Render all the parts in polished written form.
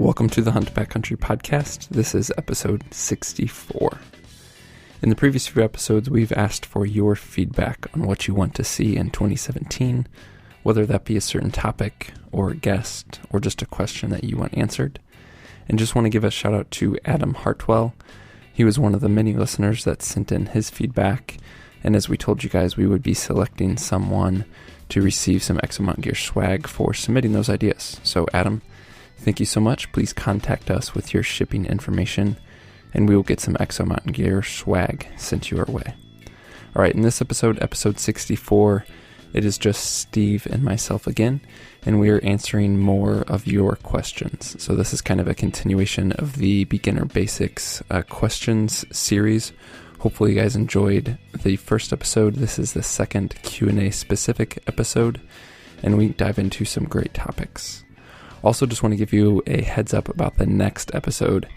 Welcome to the Hunt Backcountry podcast. This is episode 64. In the previous few episodes, we've asked for your feedback on what you want to see in 2017, whether that be a certain topic or a guest or just a question that you want answered. And just want to give a shout out to Adam Hartwell. He was one of the many listeners that sent in his feedback. And as we told you guys, we would be selecting someone to receive some Exomount Gear swag for submitting those ideas. So Adam, thank you so much. Please contact us with your shipping information, and we will get some Exomount Gear swag sent your way. All right, in this episode, episode 64, it is just Steve and myself again, and we are answering more of your questions. So this is kind of a continuation of the Beginner Basics questions series. Hopefully you guys enjoyed the first episode. This is the second Q&A specific episode, and we dive into some great topics. Also, just want to give you a heads up about the next episode,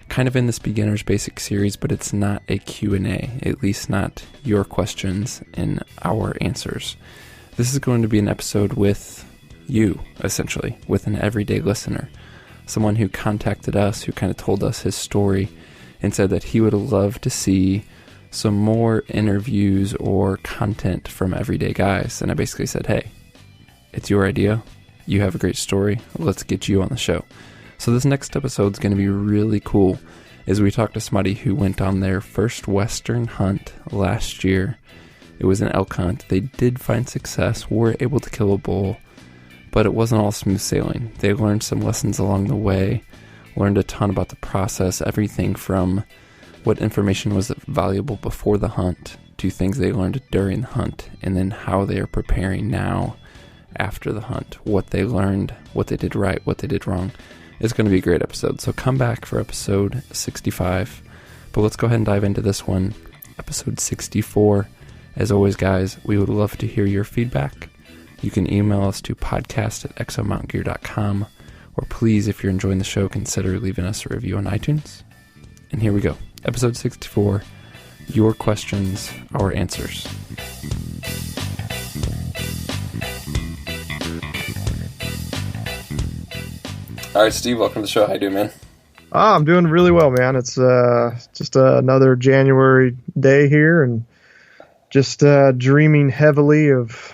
kind of in this Beginner's Basic series, but it's not a Q&A, at least not your questions and our answers. This is going to be an episode with you, essentially, with an everyday listener, someone who contacted us, who kind of told us his story, and said that he would love to see some more interviews or content from everyday guys. And I basically said, hey, it's your idea. You have a great story. Let's get you on the show. So this next episode is going to be really cool as we talk to somebody who went on their first Western hunt last year. It was an elk hunt. They did find success, were able to kill a bull, but it wasn't all smooth sailing. They learned some lessons along the way, learned a ton about the process, everything from what information was valuable before the hunt to things they learned during the hunt, and then how they are preparing now after the hunt, what they learned, what they did right, what they did wrong. It's going to be a great episode, so come back for episode 65. But let's go ahead and dive into this one, episode 64. As always, guys, we would love to hear your feedback. You can email us to podcast@exomountgear.com, or please, if you're enjoying the show, consider leaving us a review on iTunes. And here we go. Episode 64, your questions, our answers. All right, Steve, welcome to the show. How you doing, man? I'm doing really well, man. It's just another January day here, and just dreaming heavily of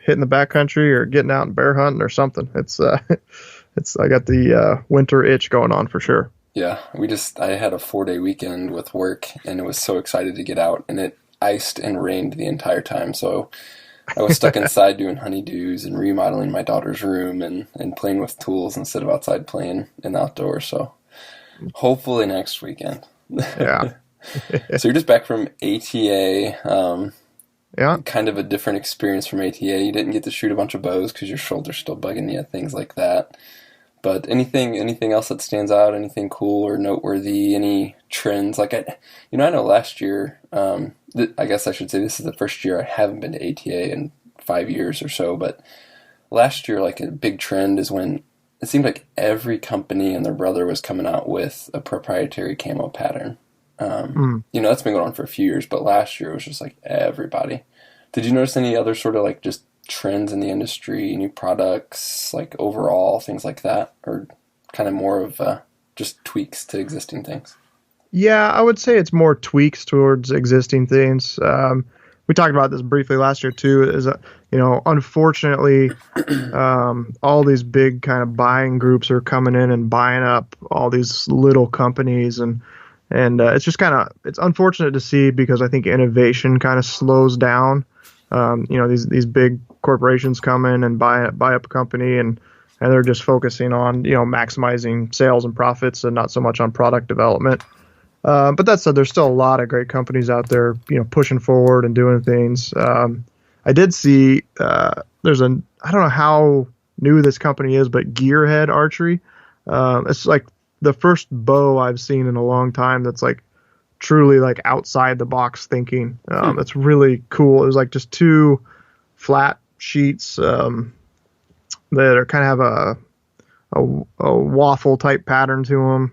hitting the backcountry or getting out and bear hunting or something. I got the winter itch going on for sure. Yeah, I had a 4-day weekend with work, and I was so excited to get out, and it iced and rained the entire time, so I was stuck inside doing honeydews and remodeling my daughter's room and playing with tools instead of outside playing in the outdoors, so hopefully next weekend. Yeah. So you're just back from ATA, yeah. Kind of a different experience from ATA. You didn't get to shoot a bunch of bows because your shoulder's still bugging you, things like that. But anything else that stands out? Anything cool or noteworthy? Any trends? Like I know last year, I guess I should say this is the first year I haven't been to ATA in 5 years or so. But last year, like a big trend is when it seemed like every company and their brother was coming out with a proprietary camo pattern. That's been going on for a few years, but last year it was just like everybody. Did you notice any other sort of like just trends in the industry, new products, like overall things like that, or kind of more of just tweaks to existing things? Yeah, I would say it's more tweaks towards existing things. We talked about this briefly last year too. Is unfortunately, all these big kind of buying groups are coming in and buying up all these little companies, and it's just it's unfortunate to see because I think innovation kind of slows down. These big corporations come in and buy up a company, and they're just focusing on maximizing sales and profits and not so much on product development. But that said, there's still a lot of great companies out there, pushing forward and doing things. I did see I don't know how new this company is, but Gearhead Archery. It's like the first bow I've seen in a long time that's like truly like outside the box thinking. It's really cool. It was like just two flat sheets that are kind of have a waffle type pattern to them,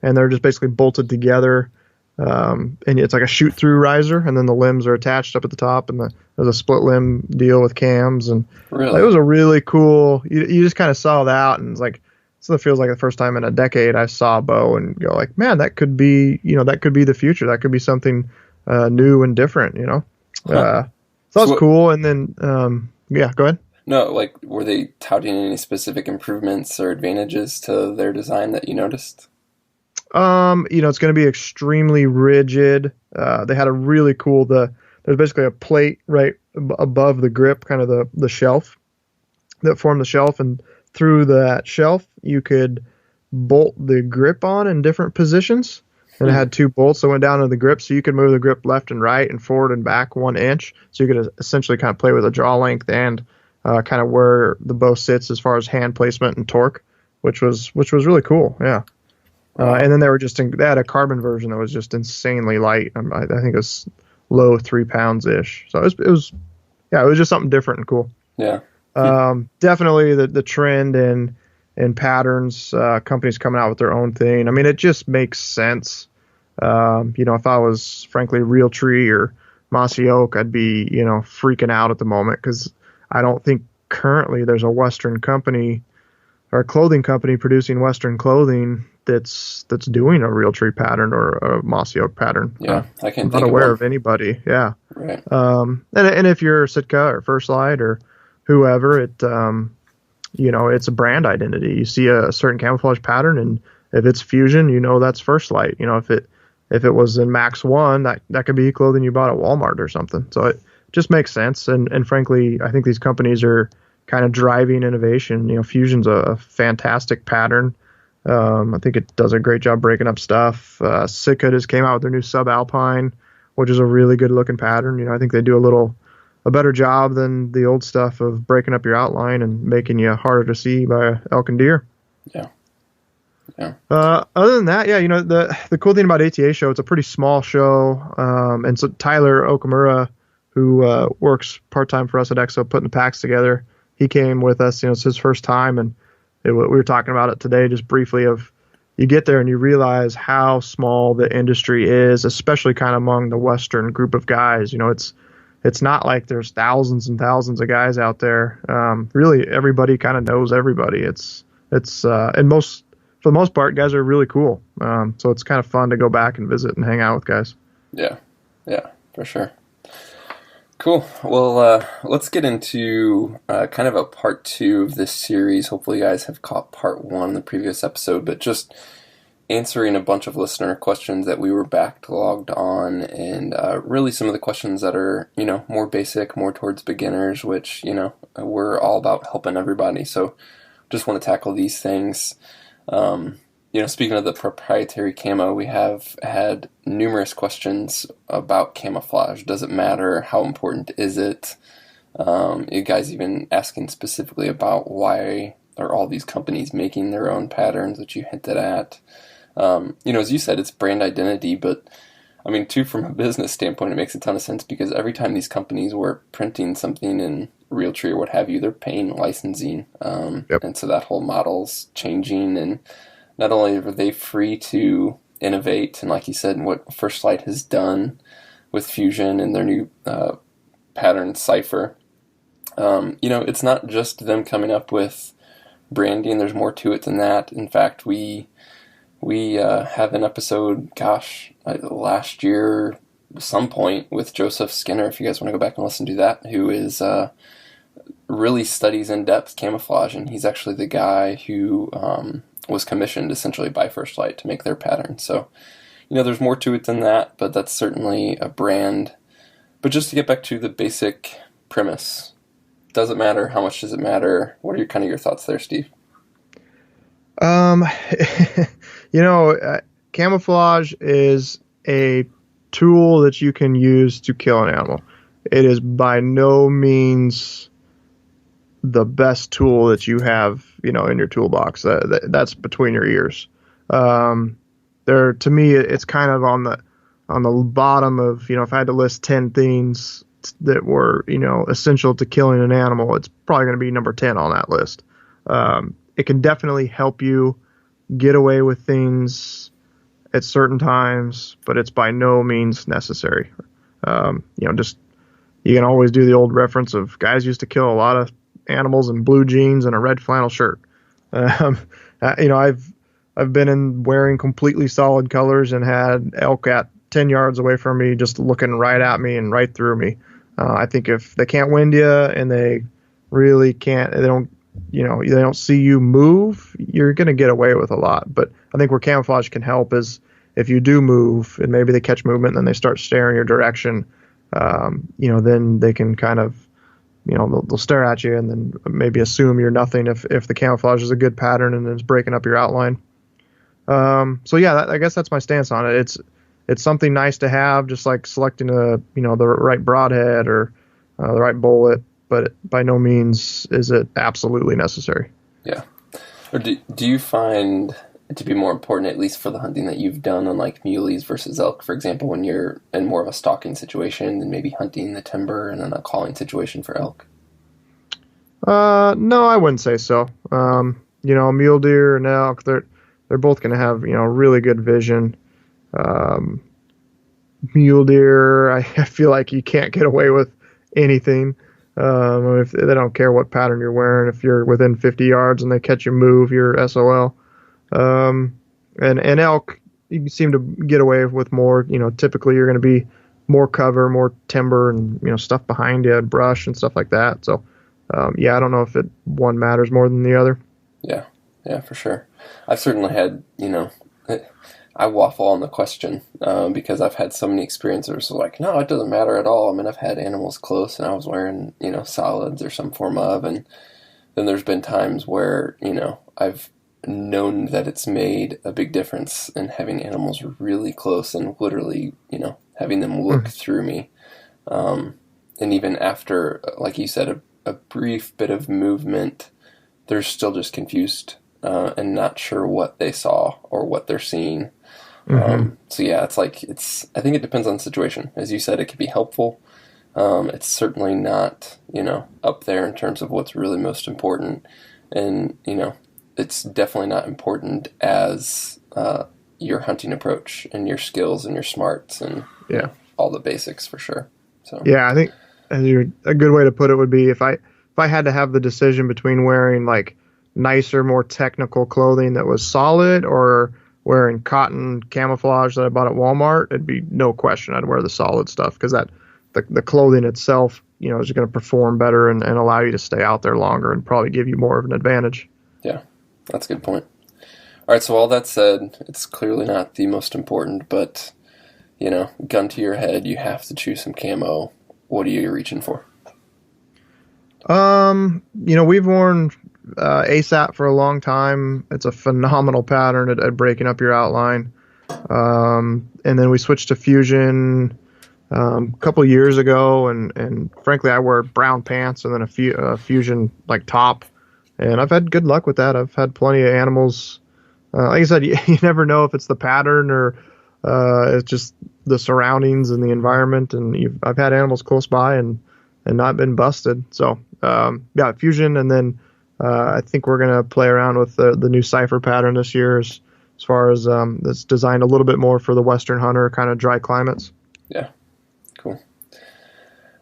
and they're just basically bolted together. And it's like a shoot through riser, and then the limbs are attached up at the top, and there's a split limb deal with cams, and really? it was a really cool. You just kind of saw that, and it's like So it feels like the first time in a decade I saw a bow and go like, man, that could be, that could be the future. That could be something new and different, Huh. So So that's what, cool. And then, yeah, go ahead. no, like, were they touting any specific improvements or advantages to their design that you noticed? It's going to be extremely rigid. They had a really cool, there's basically a plate right above the grip, kind of the shelf that formed the shelf. And through that shelf, you could bolt the grip on in different positions. And it Hmm. had two bolts that went down to the grip, so you could move the grip left and right and forward and back 1 inch. So you could essentially kind of play with the draw length and kind of where the bow sits as far as hand placement and torque, which was really cool. Yeah. Wow. And then they had a carbon version that was just insanely light. I think it was low 3 pounds ish. So yeah, it was just something different and cool. Yeah. Hmm. Definitely the trend in patterns, companies coming out with their own thing. I mean, it just makes sense. If I was frankly Realtree or Mossy Oak, I'd be, freaking out at the moment because I don't think currently there's a Western company or a clothing company producing Western clothing that's doing a Realtree pattern or a Mossy Oak pattern. Yeah, I I'm can't not think of aware one. of anybody. Yeah. Right. And if you're Sitka or First Light or whoever, it's a brand identity. You see a certain camouflage pattern, and if it's fusion, that's First Light. If it was in Max One, that could be clothing you bought at Walmart or something. So it just makes sense. And frankly, I think these companies are kind of driving innovation. Fusion's a fantastic pattern. I think it does a great job breaking up stuff. Sitka just came out with their new Subalpine, which is a really good looking pattern. I think they do a better job than the old stuff of breaking up your outline and making you harder to see by elk and deer. Yeah. Yeah. Other than that, yeah, the cool thing about ATA show, it's a pretty small show. And so Tyler Okamura, who works part time for us at EXO, putting the packs together, he came with us. It's his first time, and we were talking about it today, just briefly. Of you get there and you realize how small the industry is, especially kind of among the Western group of guys. It's not like there's thousands and thousands of guys out there. Really, everybody kind of knows everybody. And for the most part, guys are really cool. So it's kind of fun to go back and visit and hang out with guys. Yeah. Yeah, for sure. Cool. Well, let's get into kind of a part two of this series. Hopefully, you guys have caught part one in the previous episode, but just answering a bunch of listener questions that we were backlogged on, and really some of the questions that are, more basic, more towards beginners, which, we're all about helping everybody. So just want to tackle these things. Speaking of the proprietary camo, we have had numerous questions about camouflage. Does it matter? How important is it? You guys even asking specifically about why are all these companies making their own patterns, which you hinted at. As you said, it's brand identity, but I mean, too, from a business standpoint, it makes a ton of sense because every time these companies were printing something in Realtree or what have you, they're paying licensing. Yep. And so that whole model's changing, and not only are they free to innovate, and like you said, what First Light has done with Fusion and their new pattern Cypher, it's not just them coming up with branding. There's more to it than that. In fact, we have an episode, last year, some point, with Joseph Skinner, if you guys want to go back and listen to that, who is really studies in depth camouflage, and he's actually the guy who was commissioned essentially by First Light to make their pattern. So, there's more to it than that, but that's certainly a brand. But just to get back to the basic premise, does it matter? How much does it matter? What are your thoughts there, Steve? Camouflage is a tool that you can use to kill an animal. It is by no means the best tool that you have, in your toolbox. That's between your ears. To me, it's kind of on the bottom of, if I had to list 10 things that were, essential to killing an animal, it's probably going to be number 10 on that list. It can definitely help you get away with things at certain times, but it's by no means necessary. You can always do the old reference of guys used to kill a lot of animals in blue jeans and a red flannel shirt. I've been in wearing completely solid colors and had elk at 10 yards away from me, just looking right at me and right through me. I think if they can't wind you and they really can't, they don't see you move, you're going to get away with a lot. But I think where camouflage can help is if you do move and maybe they catch movement and then they start staring your direction, then they can kind of, they'll stare at you and then maybe assume you're nothing if the camouflage is a good pattern and it's breaking up your outline. I guess that's my stance on it. It's something nice to have, just like selecting the right broadhead or the right bullet, but by no means is it absolutely necessary. Yeah. Or do you find it to be more important, at least for the hunting that you've done on like muleys versus elk, for example, when you're in more of a stalking situation than maybe hunting the timber and then a calling situation for elk? No, I wouldn't say so. Mule deer and elk, they're both going to have, really good vision. Mule deer, I feel like you can't get away with anything. If they don't care what pattern you're wearing, if you're within 50 yards and they catch you move, you're SOL. And elk, you seem to get away with more. Typically you're going to be more cover, more timber, and stuff behind you, brush and stuff like that. So, I don't know if one matters more than the other. Yeah, for sure. I've certainly had, I waffle on the question because I've had so many experiences like, no, it doesn't matter at all. I mean, I've had animals close and I was wearing, solids or some form of, and then there's been times where, I've known that it's made a big difference in having animals really close and literally, having them look through me. And even after, like you said, a brief bit of movement, they're still just confused and not sure what they saw or what they're seeing. I think it depends on the situation. As you said, it can be helpful. It's certainly not, up there in terms of what's really most important. And, it's definitely not important as your hunting approach and your skills and your smarts and all the basics for sure. So I think a good way to put it would be if I had to have the decision between wearing like nicer, more technical clothing that was solid or wearing cotton camouflage that I bought at Walmart, it'd be no question I'd wear the solid stuff because the clothing itself, is going to perform better and allow you to stay out there longer and probably give you more of an advantage. Yeah, that's a good point. All right, so all that said, it's clearly not the most important, but, gun to your head, you have to choose some camo. What are you reaching for? We've worn ASAP for a long time. It's a phenomenal pattern at breaking up your outline. And then we switched to Fusion a couple years ago, and frankly, I wear brown pants and then a Fusion like top, and I've had good luck with that. I've had plenty of animals. Like I said, you never know if it's the pattern or it's just the surroundings and the environment. And I've had animals close by and not been busted. So Fusion, and then I think we're gonna play around with the new Cypher pattern this year as far as it's designed a little bit more for the Western hunter, kind of dry climates. Yeah, cool.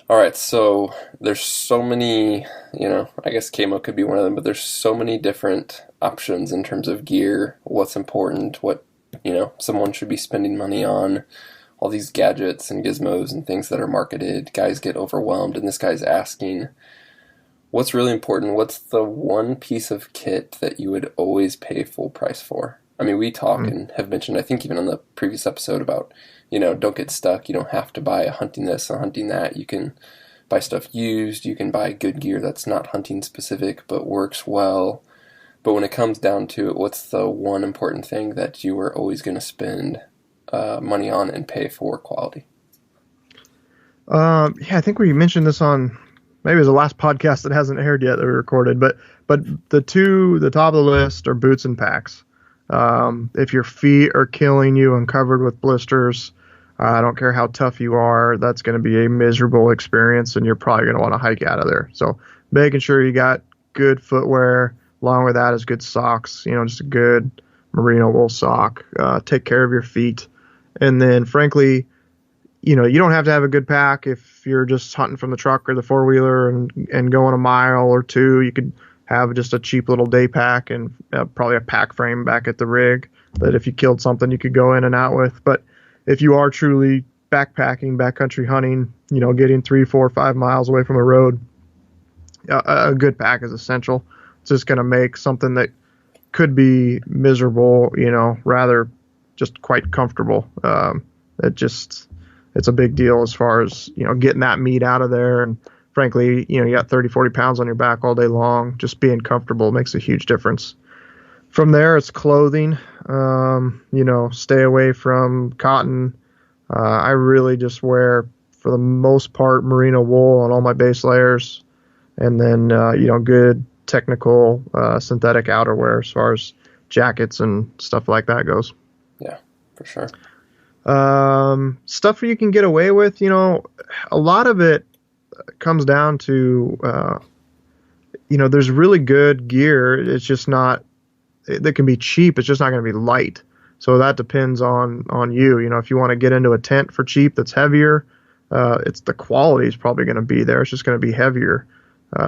All right, so there's so many, I guess camo could be one of them, but there's so many different options in terms of gear, what's important, what, someone should be spending money on, all these gadgets and gizmos and things that are marketed. Guys get overwhelmed, and this guy's asking, what's really important? What's the one piece of kit that you would always pay full price for? I mean, we talk and have mentioned, I think even on the previous episode about, don't get stuck. You don't have to buy a hunting this, a hunting that. You can buy stuff used. You can buy good gear that's not hunting specific but works well. But when it comes down to it, what's the one important thing that you are always going to spend money on and pay for quality? I think we mentioned this on maybe it was the last podcast that hasn't aired yet that we recorded, but the top of the list are boots and packs. If your feet are killing you and covered with blisters, I don't care how tough you are, that's going to be a miserable experience, and you're probably going to want to hike out of there. So making sure you got good footwear, along with that is good socks, just a good merino wool sock. Take care of your feet. And then, frankly, you don't have to have a good pack if you're just hunting from the truck or the four-wheeler and going a mile or two. You could have just a cheap little day pack and probably a pack frame back at the rig that if you killed something you could go in and out with. But if you are truly backpacking, backcountry hunting, getting 3, 4, 5 miles away from a road, a good pack is essential. It's just going to make something that could be miserable, rather just quite comfortable. It's a big deal as far as, getting that meat out of there. And frankly, you got 30, 40 pounds on your back all day long. Just being comfortable makes a huge difference. From there, it's clothing. Stay away from cotton. I really just wear, for the most part, merino wool on all my base layers. And then, good technical synthetic outerwear as far as jackets and stuff like that goes. Yeah, for sure. Stuff you can get away with, a lot of it comes down to, there's really good gear. It's just not, that can be cheap. It's just not going to be light. So that depends on you. If you want to get into a tent for cheap that's heavier, it's the quality is probably going to be there. It's just going to be heavier.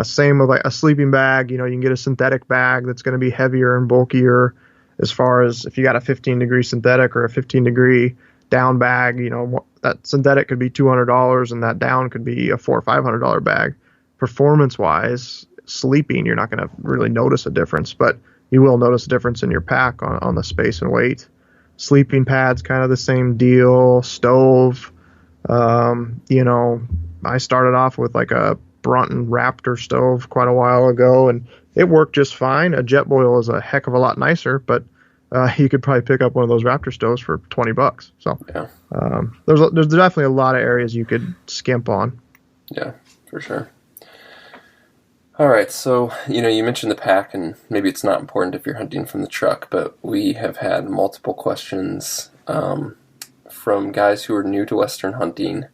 Same with like a sleeping bag. You can get a synthetic bag that's going to be heavier and bulkier. As far as if you got a 15-degree synthetic or a 15-degree down bag, that synthetic could be $200 and that down could be a $400 or $500 bag. Performance-wise, sleeping, you're not going to really notice a difference, but you will notice a difference in your pack on the space and weight. Sleeping pads, kind of the same deal. Stove, I started off with like a Brunton Raptor stove quite a while ago, and it worked just fine. A Jetboil is a heck of a lot nicer, but you could probably pick up one of those Raptor stoves for $20. So yeah. There's definitely a lot of areas you could skimp on. Yeah, for sure. All right, so, you mentioned the pack, and maybe it's not important if you're hunting from the truck, but we have had multiple questions from guys who are new to Western hunting.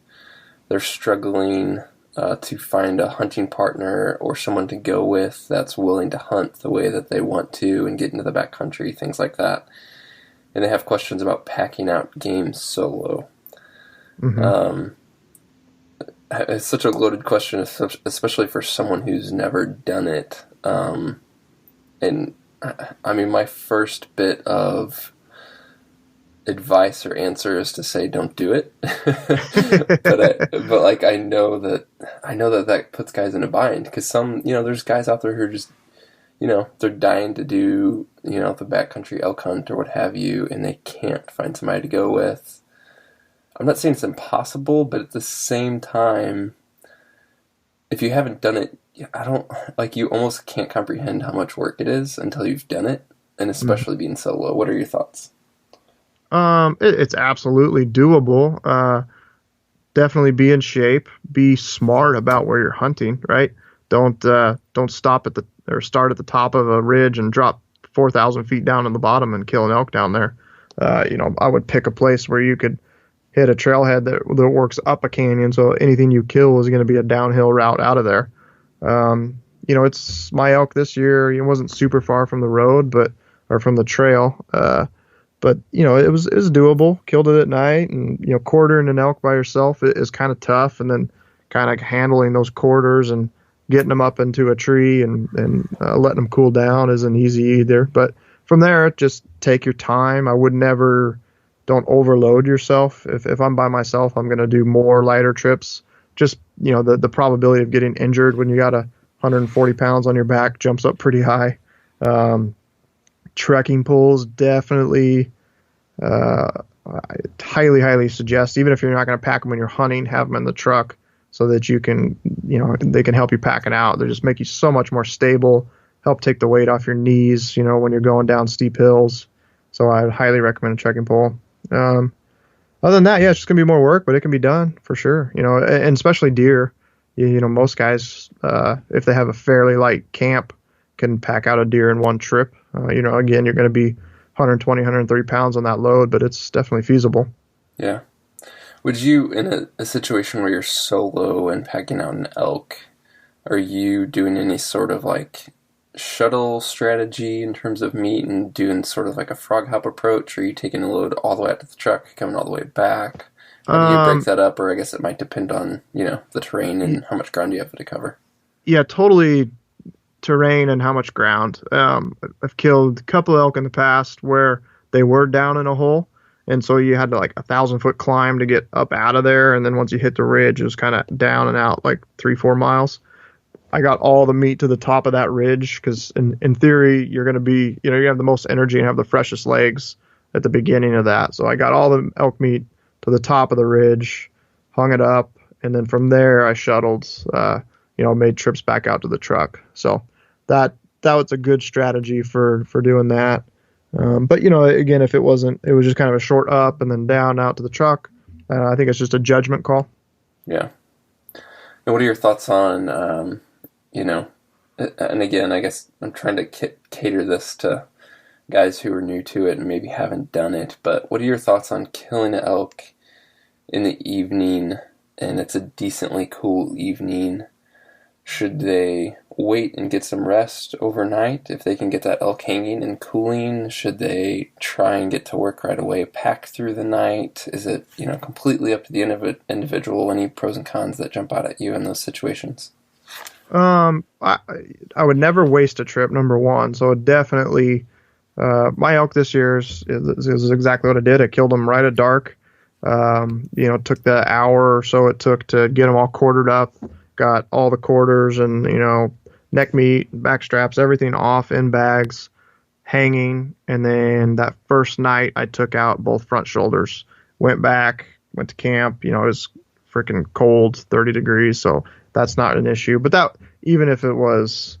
They're struggling to find a hunting partner or someone to go with that's willing to hunt the way that they want to and get into the backcountry, things like that. And they have questions about packing out game solo. Mm-hmm. It's such a loaded question, especially for someone who's never done it. And I mean, my first bit of advice or answer is to say, don't do it. but I know that puts guys in a bind, because there's guys out there who are just, they're dying to do, the backcountry elk hunt or what have you, and they can't find somebody to go with. I'm not saying it's impossible, but at the same time, if you haven't done it, you almost can't comprehend how much work it is until you've done it, and especially being solo. What are your thoughts? It's absolutely doable. Definitely be in shape, be smart about where you're hunting, right? Don't start at the top of a ridge and drop 4,000 feet down in the bottom and kill an elk down there. I would pick a place where you could hit a trailhead that works up a canyon, so anything you kill is going to be a downhill route out of there. It's my elk this year. It wasn't super far from the road, or from the trail. But it was doable. Killed it at night, and quartering an elk by yourself is kind of tough, and then kind of handling those quarters and getting them up into a tree and letting them cool down isn't easy either. But from there, just take your time. Don't overload yourself. If I'm by myself, I'm going to do more lighter trips. Just, the probability of getting injured when you got 140 pounds on your back jumps up pretty high. Trekking poles, definitely, I highly, highly suggest, even if you're not going to pack them when you're hunting, have them in the truck so that you can, they can help you pack it out. They just make you so much more stable, help take the weight off your knees, when you're going down steep hills. So I would highly recommend a trekking pole. Other than that, yeah, it's just gonna be more work, but it can be done for sure. And especially deer. Most guys, if they have a fairly light camp, can pack out a deer in one trip. Again, you're going to be 120, 130 pounds on that load, but it's definitely feasible. Yeah. Would you, in a situation where you're solo and packing out an elk, are you doing any sort of shuttle strategy in terms of meat and doing sort of like a frog hop approach? Or are you taking a load all the way out to the truck, coming all the way back? How do you break that up? Or I guess it might depend on, the terrain and how much ground you have to cover. Yeah, totally terrain and how much ground. I've killed a couple elk in the past where they were down in a hole, and so you had to like 1,000-foot climb to get up out of there, and then once you hit the ridge, it was kind of down and out like 3-4 miles. I got all the meat to the top of that ridge because in theory you're going to be, you have the most energy and have the freshest legs at the beginning of that. So I got all the elk meat to the top of the ridge, hung it up, and then from there I shuttled, made trips back out to the truck. So that was a good strategy for doing that. But again, if it was just kind of a short up and then down out to the truck. I think it's just a judgment call. Yeah. And what are your thoughts on, and again, I guess I'm trying to cater this to guys who are new to it and maybe haven't done it, but what are your thoughts on killing an elk in the evening and it's a decently cool evening? Should they wait and get some rest overnight if they can get that elk hanging and cooling? Should they try and get to work right away, pack through the night? Is it, completely up to the individual? Any pros and cons that jump out at you in those situations? I would never waste a trip, number one. So definitely, my elk this year is exactly what I did. I killed them right at dark. Took the hour or so it took to get them all quartered up. Got all the quarters and, neck meat, back straps, everything off in bags, hanging. And then that first night I took out both front shoulders, went back, went to camp. It was freaking cold, 30 degrees. So that's not an issue. But that, even if it was,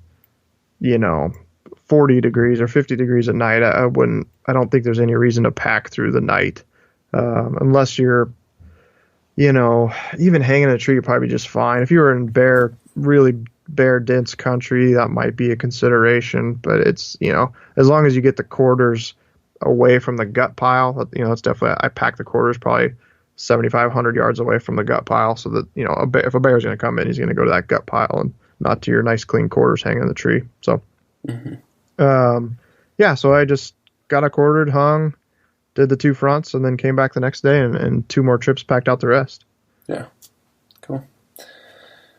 40 degrees or 50 degrees at night, I don't think there's any reason to pack through the night. Unless you're, even hanging in a tree, you're probably just fine. If you were in really bare, dense country, that might be a consideration. But it's, as long as you get the quarters away from the gut pile, it's definitely, I pack the quarters probably 7,500 yards away from the gut pile so that, if a bear's going to come in, he's going to go to that gut pile and not to your nice clean quarters hanging in the tree. So, so I just got it quartered, hung, did the two fronts, and then came back the next day and 2 more trips, packed out the rest. Yeah, cool.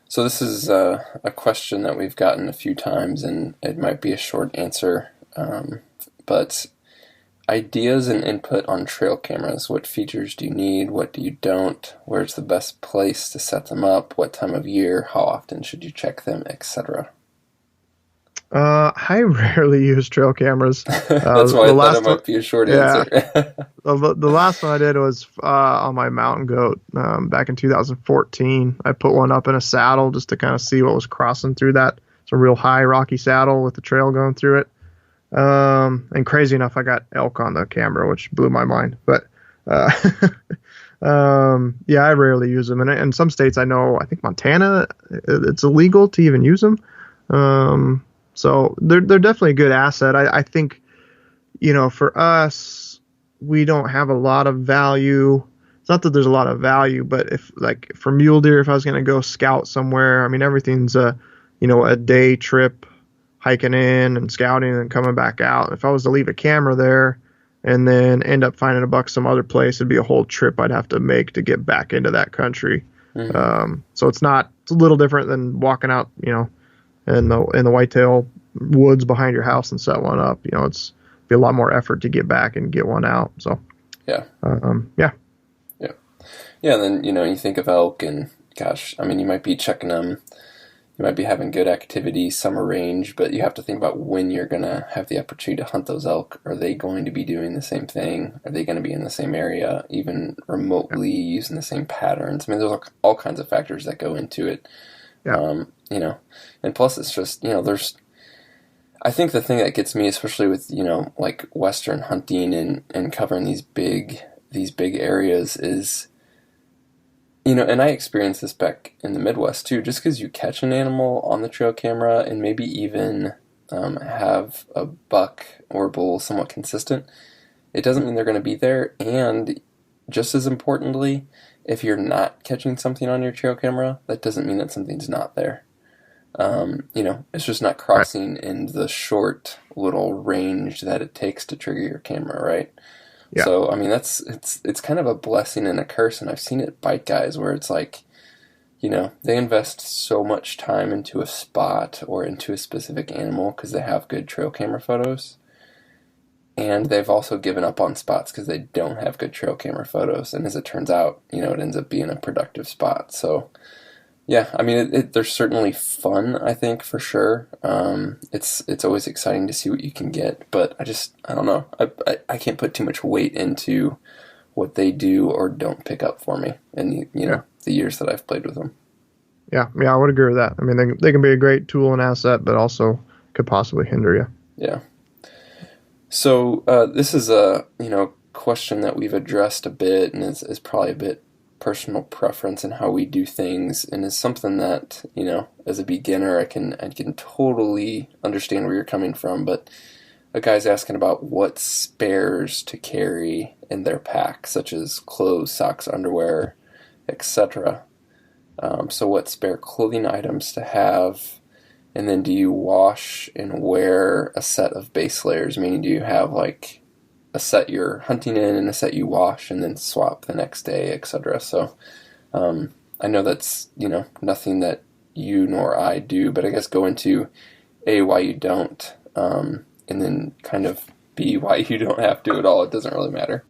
So this is a question that we've gotten a few times, and it might be a short answer, but ideas and input on trail cameras. What features do you need? What do you don't? Where's the best place to set them up? What time of year? How often should you check them, etc.? I rarely use trail cameras. That's why I thought it might be a short answer. The last one I did was on my mountain goat back in 2014. I put one up in a saddle just to kind of see what was crossing through that. It's a real high rocky saddle with the trail going through it. And crazy enough, I got elk on the camera, which blew my mind. But I rarely use them. And in some states, I think Montana, it's illegal to even use them. So they're definitely a good asset. I think, for us, we don't have a lot of value. It's not that there's a lot of value, but if like for mule deer, if I was going to go scout somewhere, I mean, everything's a day trip, hiking in and scouting and coming back out. If I was to leave a camera there and then end up finding a buck some other place, it'd be a whole trip I'd have to make to get back into that country. So it's a little different than walking out, in the whitetail woods behind your house and set one up. It's be a lot more effort to get back and get one out. So yeah. And then you think of elk, and gosh, I mean, you might be checking them. You might be having good activity, summer range, but you have to think about when you're gonna have the opportunity to hunt those elk. Are they going to be doing the same thing? Are they going to be in the same area, even remotely using the same patterns? I mean, there's all kinds of factors that go into it. Yeah. And plus it's just, I think the thing that gets me, especially with, like Western hunting and covering these big areas is, and I experienced this back in the Midwest too, just because you catch an animal on the trail camera and maybe even have a buck or bull somewhat consistent, it doesn't mean they're going to be there. And just as importantly, if you're not catching something on your trail camera, that doesn't mean that something's not there. It's just not crossing in the short little range that it takes to trigger your camera, right? Yeah. So, I mean, it's kind of a blessing and a curse, and I've seen it bite guys where it's like, they invest so much time into a spot or into a specific animal because they have good trail camera photos. And they've also given up on spots because they don't have good trail camera photos. And as it turns out, it ends up being a productive spot. So, yeah, I mean, they're certainly fun, I think, for sure. It's always exciting to see what you can get. But I don't know. I can't put too much weight into what they do or don't pick up for me in the years that I've played with them. Yeah, I would agree with that. I mean, they can be a great tool and asset, but also could possibly hinder you. Yeah. So this is a question that we've addressed a bit, and is probably a bit personal preference in how we do things, and is something that as a beginner I can totally understand where you're coming from. But a guy's asking about what spares to carry in their pack, such as clothes, socks, underwear, etc. So what spare clothing items to have. And then do you wash and wear a set of base layers? Meaning, do you have like a set you're hunting in and a set you wash and then swap the next day, etc.? So I know that's, nothing that you nor I do, but I guess go into A, why you don't, and then kind of B, why you don't have to at all. It doesn't really matter.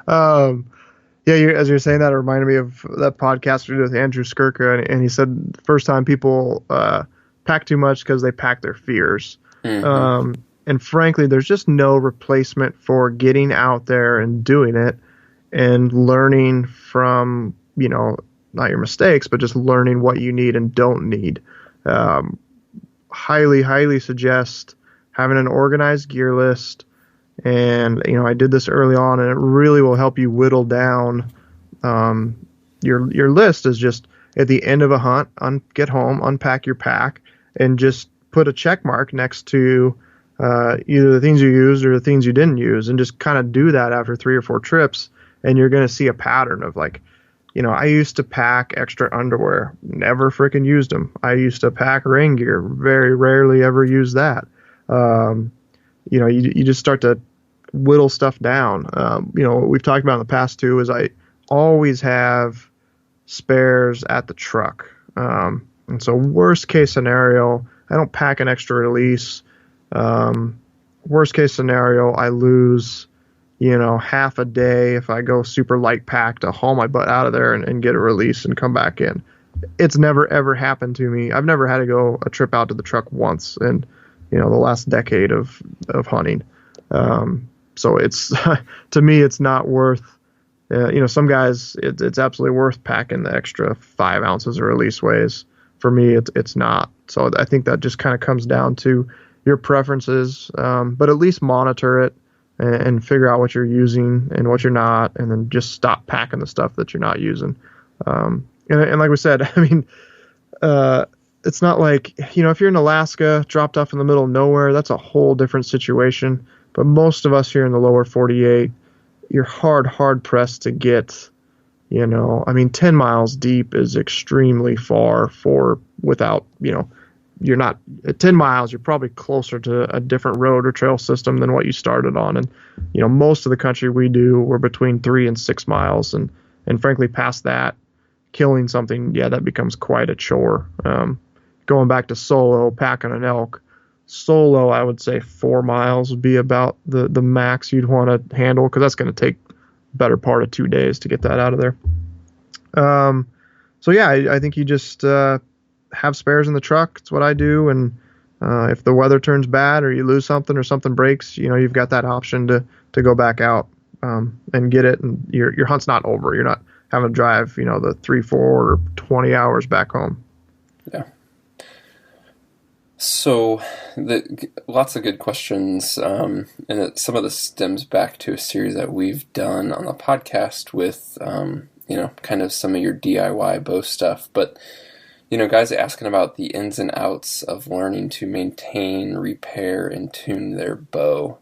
Yeah, as you're saying that, it reminded me of that podcast we did with Andrew Skirka, and he said the first time people pack too much because they pack their fears. Mm-hmm. And frankly, there's just no replacement for getting out there and doing it and learning from, not your mistakes, but just learning what you need and don't need. Highly, highly suggest having an organized gear list. And, I did this early on, and it really will help you whittle down. Your list is just at the end of a hunt, get home, unpack your pack, and just put a check mark next to either the things you used or the things you didn't use, and just kind of do that after 3 or 4 trips. And you're going to see a pattern of I used to pack extra underwear, never freaking used them. I used to pack rain gear, very rarely ever used that. You just start to whittle stuff down. What we've talked about in the past too is I always have spares at the truck. And so worst case scenario, I don't pack an extra release. Worst case scenario, I lose, half a day if I go super light pack to haul my butt out of there and get a release and come back in. It's never ever happened to me. I've never had to go a trip out to the truck once in, the last decade of hunting. So it's, to me, it's not worth, some guys, it's absolutely worth packing the extra 5 ounces of release weighs. For me, it's not. So I think that just kind of comes down to your preferences, but at least monitor it and figure out what you're using and what you're not, and then just stop packing the stuff that you're not using. And like we said, I mean, it's not like, if you're in Alaska, dropped off in the middle of nowhere, that's a whole different situation. But most of us here in the lower 48, you're hard pressed to get, 10 miles deep is extremely far without, you're not at 10 miles, you're probably closer to a different road or trail system than what you started on. And, most of the country we do, we're between 3 and 6 miles. And frankly, past that, killing something, that becomes quite a chore. Going back to solo, packing an elk, solo, I would say 4 miles would be about the max you'd want to handle, because that's going to take better part of 2 days to get that out of there. So yeah, I think you just have spares in the truck. It's what I do. And if the weather turns bad or you lose something or something breaks, you've got that option to go back out and get it. And your hunt's not over. You're not having to drive, the 3, 4, or 20 hours back home. Yeah. So, lots of good questions, and some of this stems back to a series that we've done on the podcast with, kind of some of your DIY bow stuff. But, guys asking about the ins and outs of learning to maintain, repair, and tune their bow.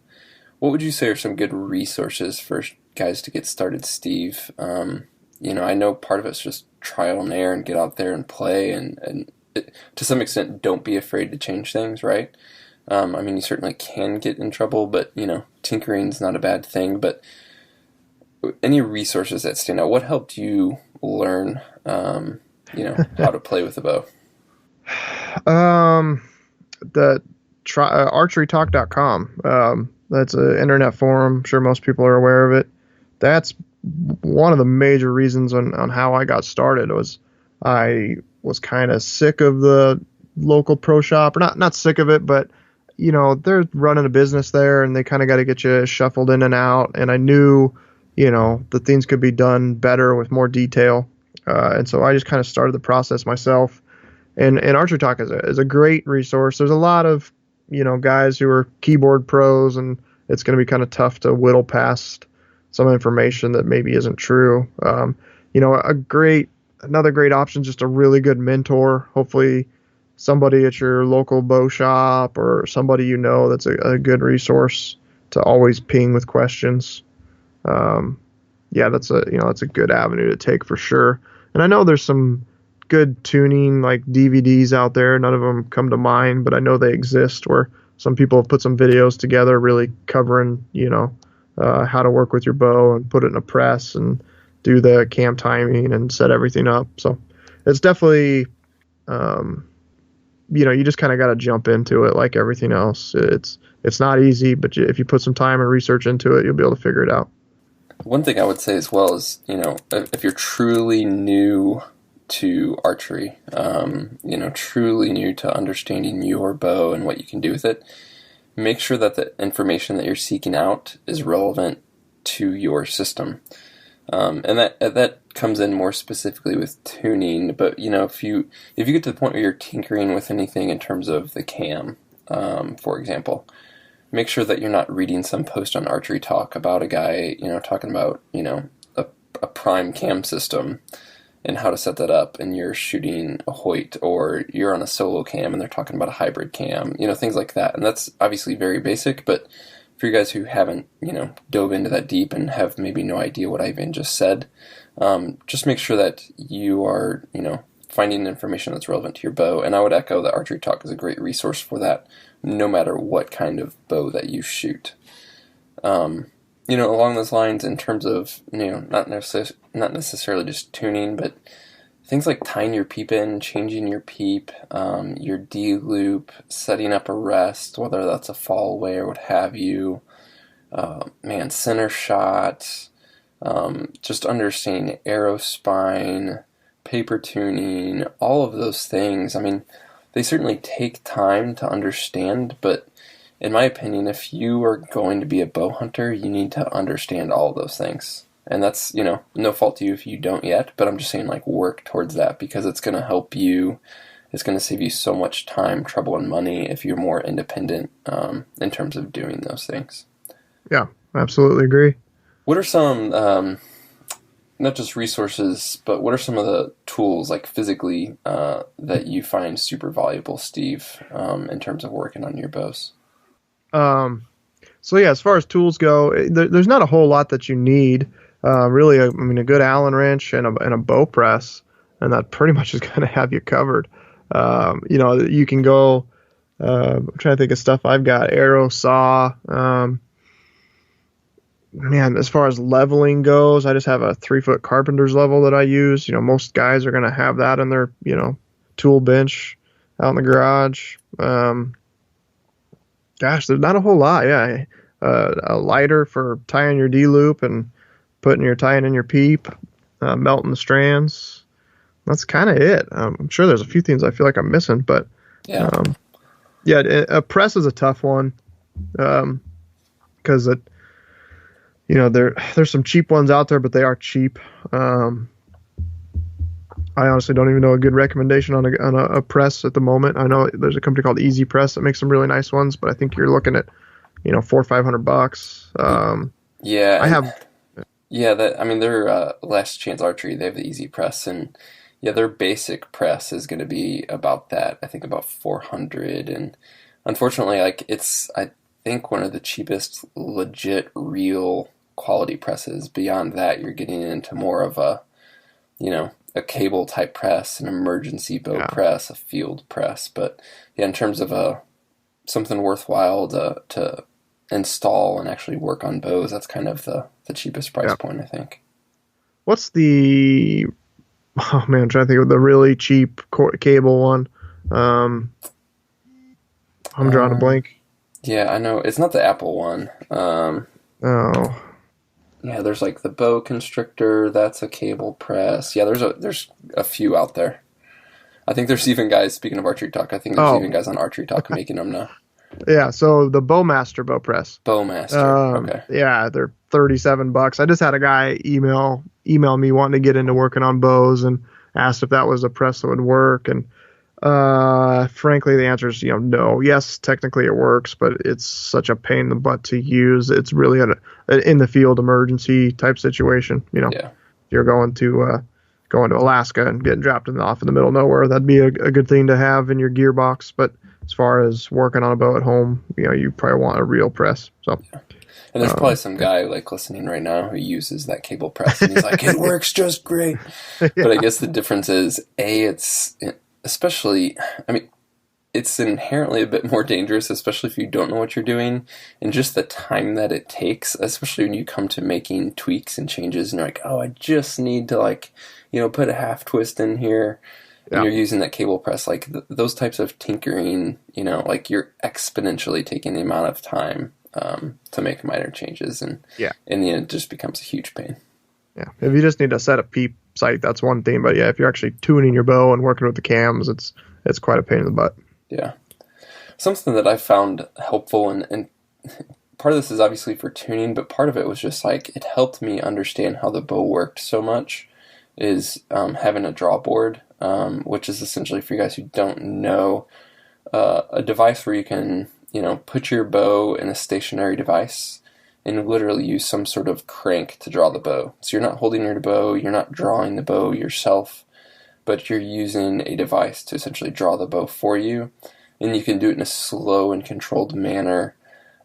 What would you say are some good resources for guys to get started, Steve? I know part of it's just trial and error and get out there and play and to some extent, don't be afraid to change things, right? You certainly can get in trouble, but, tinkering's not a bad thing. But any resources that stand out? What helped you learn how to play with a bow? The archerytalk.com. That's an internet forum. I'm sure most people are aware of it. That's one of the major reasons on how I got started. Was I was kind of sick of the local pro shop, or not sick of it, but they're running a business there and they kind of got to get you shuffled in and out. And I knew, that things could be done better with more detail. And so I just kind of started the process myself. And Archery Talk is a great resource. There's a lot of, guys who are keyboard pros, and it's going to be kind of tough to whittle past some information that maybe isn't true. Another great option, just a really good mentor. Hopefully somebody at your local bow shop or somebody that's a good resource to always ping with questions. That's a good avenue to take for sure. And I know there's some good tuning like DVDs out there. None of them come to mind, but I know they exist, where some people have put some videos together really covering, how to work with your bow and put it in a press and do the cam timing and set everything up. So it's definitely, you just kind of got to jump into it like everything else. It's not easy, but if you put some time and research into it, you'll be able to figure it out. One thing I would say as well is, if you're truly new to archery, truly new to understanding your bow and what you can do with it, make sure that the information that you're seeking out is relevant to your system. And that comes in more specifically with tuning. But if you get to the point where you're tinkering with anything in terms of the cam, for example, make sure that you're not reading some post on Archery Talk about a guy talking about a prime cam system and how to set that up, and you're shooting a Hoyt, or you're on a solo cam and they're talking about a hybrid cam, things like that. And that's obviously very basic, but for you guys who haven't, dove into that deep and have maybe no idea what I even just said, just make sure that you are, finding information that's relevant to your bow. And I would echo that Archery Talk is a great resource for that, no matter what kind of bow that you shoot. Along those lines, in terms of, not necessarily just tuning, but things like tying your peep in, changing your peep, your D-loop, setting up a rest, whether that's a fall away or what have you, center shot, just understanding arrow spine, paper tuning, all of those things. I mean, they certainly take time to understand, but in my opinion, if you are going to be a bow hunter, you need to understand all of those things. And that's, no fault to you if you don't yet, but I'm just saying, work towards that, because it's going to help you. It's going to save you so much time, trouble, and money if you're more independent in terms of doing those things. Yeah, absolutely agree. What are some, not just resources, but what are some of the tools, physically, that you find super valuable, Steve, in terms of working on your bows? As far as tools go, there's not a whole lot that you need. Really, a good Allen wrench and a bow press, and that pretty much is going to have you covered. You can go. I'm trying to think of stuff I've got. Arrow saw. As far as leveling goes, I just have a 3-foot carpenter's level that I use. Most guys are going to have that in their tool bench out in the garage. Gosh, there's not a whole lot. Yeah, a lighter for tying your D-loop and tying in your peep, melting the strands. That's kind of it. I'm sure there's a few things I feel like I'm missing, but a press is a tough one, because there's some cheap ones out there, but they are cheap. I honestly don't even know a good recommendation on a press at the moment. I know there's a company called Easy Press that makes some really nice ones, but I think you're looking at, $400 or $500. They're Last Chance Archery. They have the Easy Press, and their basic press is going to be about that. I think about $400, and unfortunately, it's, I think, one of the cheapest legit real quality presses. Beyond that, you're getting into more of a cable type press, an emergency bow press, a field press. But in terms of something worthwhile to install and actually work on bows, that's kind of the cheapest price point, I think. What's the Oh man, I'm trying to think of the really cheap cable one. Um, I'm drawing a Um, blank. yeah, I know it's not the Apple one. Oh, Yeah, there's like the bow constrictor. That's a cable press. Yeah, there's a few out there. I think there's even guys. Speaking of archery talk, I think there's even oh, guys on archery talk making them now. yeah. So the Bowmaster bow press. Bowmaster. Okay. Yeah, they're $37. I just had a guy email me wanting to get into working on bows and asked if that was a press that would work. And frankly, the answer is no. Yes, technically it works, but it's such a pain in the butt to use. It's really an in the field emergency type situation. Yeah. If you're going to Alaska and getting dropped off in the middle of nowhere, that'd be a good thing to have in your gearbox. But as far as working on a bow at home, you probably want a real press. So. And there's probably some guy like listening right now who uses that cable press, and he's like, "It works just great." Yeah. But I guess the difference is, especially, I mean, it's inherently a bit more dangerous, especially if you don't know what you're doing, and just the time that it takes, especially when you come to making tweaks and changes, and you're like, "Oh, I just need to put a half twist in here." And Yeah. you're using that cable press, like those types of tinkering, like you're exponentially taking the amount of time to make minor changes, and Yeah. in the end, it just becomes a huge pain. Yeah. If you just need to set a peep sight, that's one thing. But yeah, if you're actually tuning your bow and working with the cams, it's quite a pain in the butt. Yeah. Something that I found helpful, and part of this is obviously for tuning, but part of it was just like it helped me understand how the bow worked so much, is having a draw board, which is essentially, for you guys who don't know, a device where you can put your bow in a stationary device and literally use some sort of crank to draw the bow. So you're not holding your bow, you're not drawing the bow yourself, but you're using a device to essentially draw the bow for you. And you can do it in a slow and controlled manner.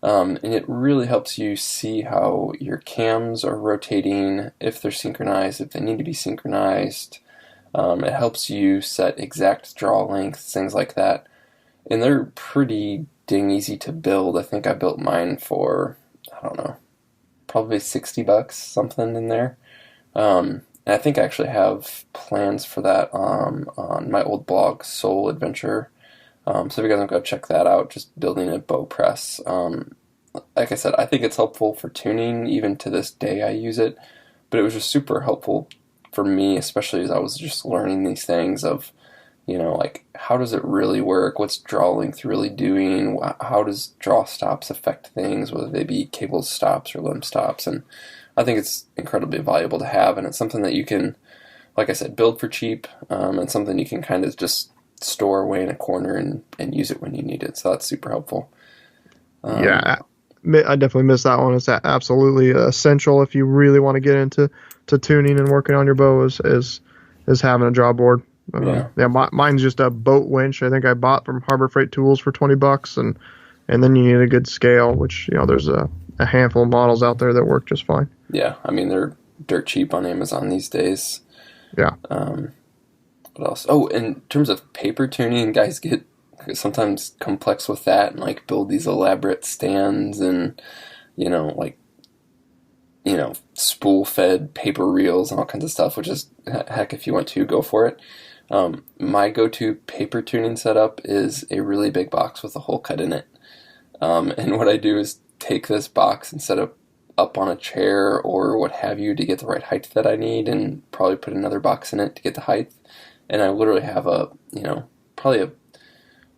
And it really helps you see how your cams are rotating, if they're synchronized, if they need to be synchronized. It helps you set exact draw lengths, things like that. And they're pretty dang easy to build. I think I built mine for, I don't know, probably $60, something in there. And I think I actually have plans for that on my old blog, Soul Adventure. So if you guys want to go check that out, just building a bow press. Like I said, I think it's helpful for tuning. Even to this day, I use it. But it was just super helpful for me, especially as I was just learning these things of, like, how does it really work? What's draw length really doing? How does draw stops affect things, whether they be cable stops or limb stops? And I think it's incredibly valuable to have, and it's something that you can, like I said, build for cheap, and something you can kind of just store away in a corner and use it when you need it. So that's super helpful. Yeah, I definitely miss that one. It's absolutely essential if you really want to get into tuning and working on your bow is having a draw board. Mine's just a boat winch. I think I bought from Harbor Freight Tools for $20, and then you need a good scale, which there's a handful of models out there that work just fine. Yeah, I mean they're dirt cheap on Amazon these days. Yeah. What else? Oh, in terms of paper tuning, guys get sometimes complex with that and like build these elaborate stands and spool fed paper reels and all kinds of stuff, which is heck, if you want to go for it. My go-to paper tuning setup is a really big box with a hole cut in it. And what I do is take this box and set it up on a chair or what have you to get the right height that I need, and probably put another box in it to get the height. And I literally have probably a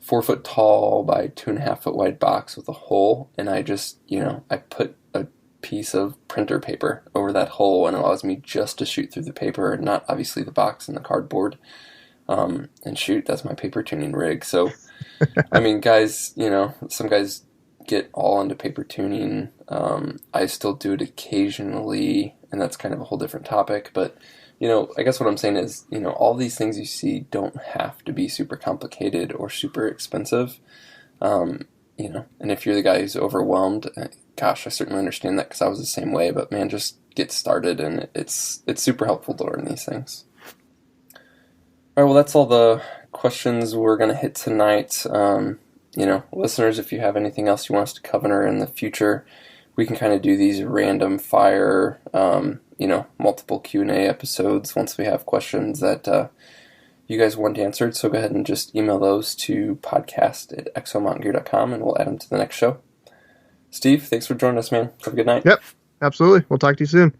4 foot tall by 2.5 foot wide box with a hole. And I just, I put a piece of printer paper over that hole, and it allows me just to shoot through the paper and not obviously the box and the cardboard. And shoot, that's my paper tuning rig. So, I mean, guys, some guys get all into paper tuning. I still do it occasionally, and that's kind of a whole different topic. But, I guess what I'm saying is, all these things you see don't have to be super complicated or super expensive. And if you're the guy who's overwhelmed, gosh, I certainly understand that because I was the same way. But man, just get started, and it's super helpful to learn these things. All right, well, that's all the questions we're going to hit tonight. Listeners, if you have anything else you want us to cover in the future, we can kind of do these random fire, multiple Q&A episodes once we have questions that you guys want answered. So go ahead and just email those to podcast@exomountaingear.com, and we'll add them to the next show. Steve, thanks for joining us, man. Have a good night. Yep, absolutely. We'll talk to you soon.